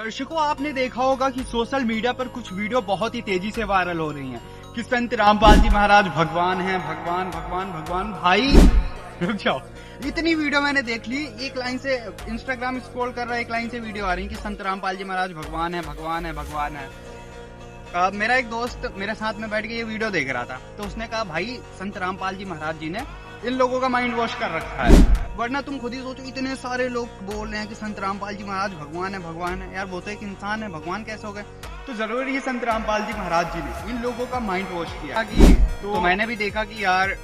दर्शकों, आपने देखा होगा कि सोशल मीडिया पर कुछ वीडियो बहुत ही तेजी से वायरल हो रही हैं कि संत रामपाल जी महाराज भगवान हैं। भगवान भगवान भगवान भाई रुक जाओ। इतनी वीडियो मैंने देख ली, एक लाइन से इंस्टाग्राम स्क्रॉल कर रहा है, एक लाइन से वीडियो आ रही है कि संत रामपाल जी महाराज भगवान है भगवान है भगवान है। मेरा एक दोस्त मेरे साथ में बैठ के ये वीडियो देख रहा था, तो उसने कहा भाई संत रामपाल जी महाराज जी ने इन लोगों का माइंड वॉश कर रखा है, वरना तुम खुद ही सोचो इतने सारे लोग बोल रहे हैं कि संत रामपाल जी महाराज भगवान है भगवान है। यार वो तो एक इंसान है, भगवान कैसे हो गए? तो जरूरी ही संत रामपाल जी महाराज जी ने इन लोगों का माइंड वॉश किया कि तो मैंने भी देखा कि यार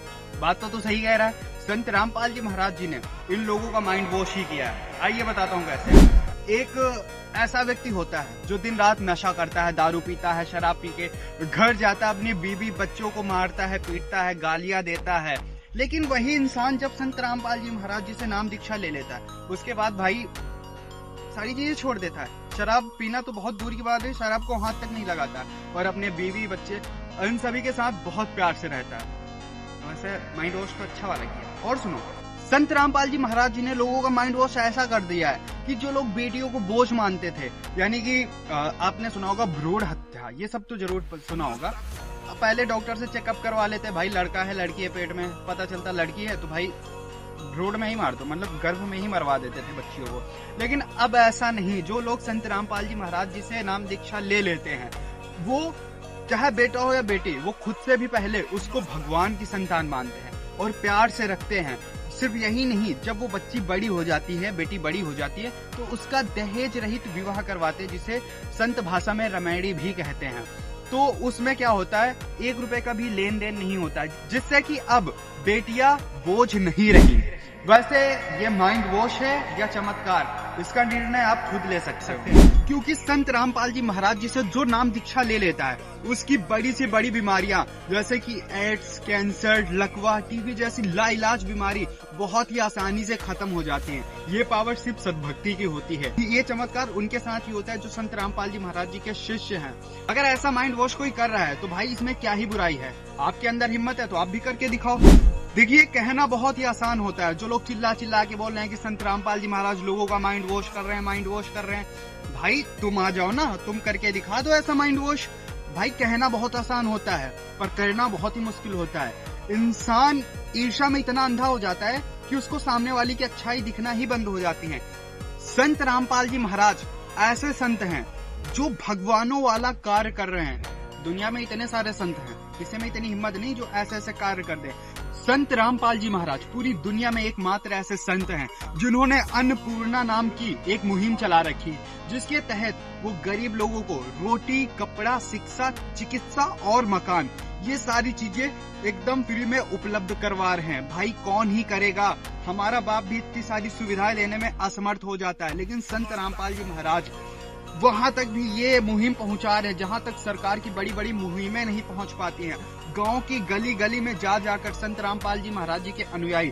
बात तो सही कह रहा है, संत रामपाल जी महाराज जी ने इन लोगों का माइंड वॉश ही किया है। आइए बताता हूँ कैसे। एक ऐसा व्यक्ति होता है जो दिन रात नशा करता है, दारू पीता है, शराब पी के घर जाता है, अपनी बीवी बच्चों को मारता है, पीटता है, गालियां देता है। लेकिन वही इंसान जब संत रामपाल जी महाराज जी से नाम दीक्षा ले लेता है, उसके बाद भाई सारी चीजें छोड़ देता है। शराब पीना तो बहुत दूर की बात है, शराब को हाथ तक नहीं लगाता और अपने बीवी बच्चे इन सभी के साथ बहुत प्यार से रहता है। वैसे माइंड वॉश तो अच्छा वाला किया। और सुनो, संत रामपाल जी महाराज जी ने लोगों का माइंड वॉश ऐसा कर दिया है कि जो लोग बेटियों को बोझ मानते थे, यानी कि आपने सुना होगा भ्रूण हत्या, ये सब तो जरूर सुना होगा। पहले डॉक्टर से चेकअप करवा लेते, भाई लड़का है लड़की है, पेट में पता चलता लड़की है तो भाई भ्रूण में ही मार दो, मतलब गर्भ में ही मरवा देते थे बच्चियों को। लेकिन अब ऐसा नहीं, जो लोग संत रामपाल जी महाराज जी से नाम दीक्षा ले लेते हैं, वो चाहे बेटा हो या बेटी, वो खुद से भी पहले उसको भगवान की संतान मानते हैं और प्यार से रखते हैं। सिर्फ यही नहीं, जब वो बच्ची बड़ी हो जाती है, बेटी बड़ी हो जाती है, तो उसका दहेज रहित विवाह करवाते हैं, जिसे संत भाषा में रमैड़ी भी कहते हैं। तो उसमें क्या होता है, 1 रुपए का भी लेन देन नहीं होता है, जिससे कि अब बेटियां बोझ नहीं रही। वैसे ये माइंड वॉश है या चमत्कार, इसका निर्णय आप खुद ले सकते हो, क्योंकि संत रामपाल जी महाराज जी से जो नाम दीक्षा ले लेता है, उसकी बड़ी से बड़ी बीमारियां जैसे कि एड्स, कैंसर, लकवा, टीबी जैसी लाइलाज बीमारी बहुत ही आसानी से खत्म हो जाती है। ये पावर सिर्फ सद्भक्ति की होती है। ये चमत्कार उनके साथ ही होता है जो संत रामपाल जी महाराज जी के शिष्य हैं। अगर ऐसा माइंड वॉश कोई कर रहा है तो भाई इसमें क्या ही बुराई है? आपके अंदर हिम्मत है तो आप भी करके दिखाओ। देखिए, कहना बहुत ही आसान होता है। जो लोग चिल्ला चिल्ला के बोल रहे हैं कि संत रामपाल जी महाराज लोगों का माइंड वॉश कर रहे हैं, माइंड वॉश कर रहे हैं, भाई तुम आ जाओ ना, तुम करके दिखा दो ऐसा माइंड वॉश। भाई कहना बहुत आसान होता है पर करना बहुत ही मुश्किल होता है। इंसान ईर्ष्या में इतना अंधा हो जाता है कि उसको सामने वाली की अच्छाई दिखना ही बंद हो जाती है। संत रामपाल जी महाराज ऐसे संत हैं जो भगवानों वाला कार्य कर रहे हैं। दुनिया में इतने सारे संत हैं, किसी में इतनी हिम्मत नहीं जो ऐसे ऐसे कार्य कर दे। संत रामपाल जी महाराज पूरी दुनिया में एकमात्र ऐसे संत हैं जिन्होंने अन्नपूर्णा नाम की एक मुहिम चला रखी, जिसके तहत वो गरीब लोगों को रोटी, कपड़ा, शिक्षा, चिकित्सा और मकान, ये सारी चीजें एकदम फ्री में उपलब्ध करवा रहे हैं। भाई कौन ही करेगा? हमारा बाप भी इतनी सारी सुविधाएं लेने में असमर्थ हो जाता है, लेकिन संत रामपाल जी महाराज वहां तक भी ये मुहिम पहुंचा रहे हैं जहां तक सरकार की बड़ी बड़ी मुहिमें नहीं पहुंच पाती हैं। गांव की गली गली में जा जाकर संत रामपाल जी महाराज जी के अनुयायी,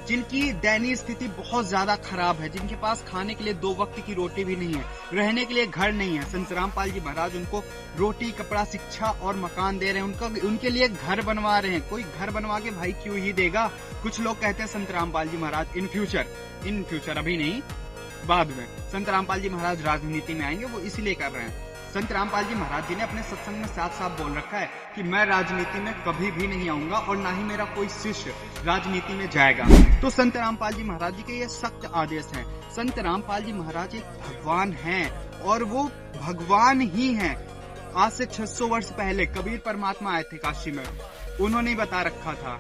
जिनकी दयनीय स्थिति बहुत ज्यादा खराब है, जिनके पास खाने के लिए 2 वक्त की रोटी भी नहीं है, रहने के लिए घर नहीं है, संत रामपाल जी महाराज उनको रोटी, कपड़ा, शिक्षा और मकान दे रहे हैं, उनके लिए घर बनवा रहे हैं। कोई घर बनवा के भाई क्यों ही देगा? कुछ लोग कहते हैं संत रामपाल जी महाराज इन फ्यूचर अभी नहीं, बाद में संत रामपाल जी महाराज राजनीति में आएंगे, वो इसलिए कर रहे हैं। संत रामपाल जी महाराज जी ने अपने सत्संग में साफ साफ बोल रखा है कि मैं राजनीति में कभी भी नहीं आऊंगा और ना ही मेरा कोई शिष्य राजनीति में जाएगा। तो संत रामपाल जी महाराज जी के ये सख्त आदेश हैं। संत रामपाल जी महाराज एक भगवान हैं और वो भगवान ही हैं। आज से 600 वर्ष पहले कबीर परमात्मा आए थे काशी में, उन्होंने बता रखा था,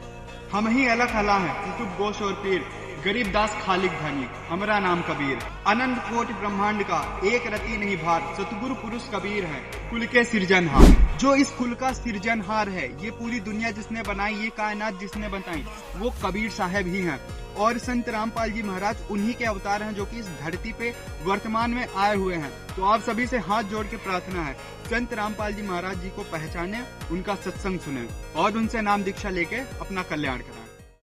हम ही अलग हला हैं, कुतुब गोश और पीर, गरीब दास खालिक धनी, हमारा नाम कबीर। अनंत कोटि ब्रह्मांड का एक रति नहीं भार, सतगुरु पुरुष कबीर है, कुल के सृजनहार। जो इस कुल का सृजनहार है, ये पूरी दुनिया जिसने बनाई, ये कायनात जिसने बनाई, वो कबीर साहब ही हैं। और संत रामपाल जी महाराज उन्हीं के अवतार हैं जो कि इस धरती पे वर्तमान में आए हुए हैं। तो आप सभी से हाथ जोड़ के प्रार्थना है, संत रामपाल जी महाराज जी को पहचाने, उनका सत्संग सुने और उनसे नाम दीक्षा लेके अपना कल्याण करें।